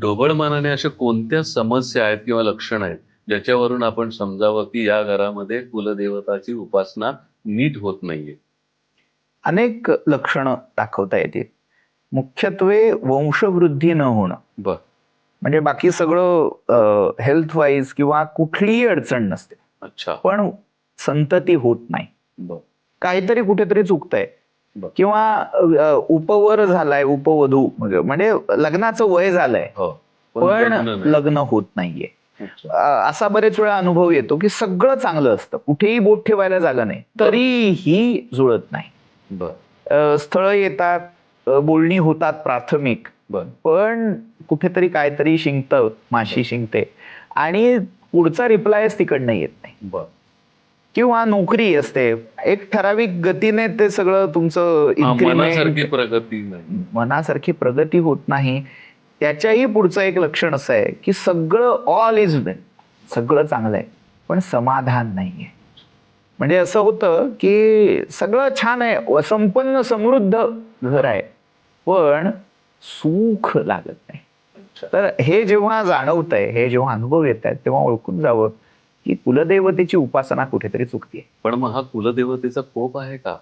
ढोबळ मनाने अशा कोणत्या समस्या आहेत किंवा लक्षणं आहेत, ज्याच्यावरून आपण समजावं की या घरामध्ये कुलदेवताची उपासना नीट होत नाहीये? अनेक लक्षणं दाखवता येतील. मुख्यत्वे वंशवृद्धी न होणं. बर. म्हणजे बाकी सगळं हेल्थ वाईज किंवा कुठलीही अडचण नसते, अच्छा. पण संतती होत नाही. बर. काहीतरी कुठेतरी चुकतंय. बर. किंवा उपवर झालाय, उपवधू म्हणजे लग्नाचं वय झालंय, हो. पण लग्न नाही. लग्न होत नाहीये. अच्छा. असा बरेच वेळा अनुभव येतो की सगळं चांगलं असतं, कुठेही बोट ठेवायला जागा नाही, तरीही जुळत नाही. बर. स्थळ येतात, बोलणी होतात प्राथमिक, बर. पण कुठेतरी काहीतरी शिंकतं, माशी शिंकते आणि पुढचा रिप्लायच तिकडनं येत नाही. बर. किंवा नोकरी असते, एक ठराविक गतीने ते सगळं तुमचं मनासारखी इन्क्रिमेंट, प्रगती नाही. मनासारखी प्रगती होत नाही. त्याच्याही पुढचं एक लक्षण असं आहे की सगळं ऑल इज वेल, सगळं चांगलं आहे, पण समाधान नाहीये. म्हणजे असं होतं की सगळं छान आहे, संपन्न समृद्ध घर आहे, पण सुख लागत नाही. तर हे जेव्हा जाणवतंय, हे जेव्हा अनुभव येत आहेत, तेव्हा ओळखून जावं की कुलदेवतेची उपासना कुठेतरी चुकतीये. पण मग हा कुलदेवतेचा कोप आहे का?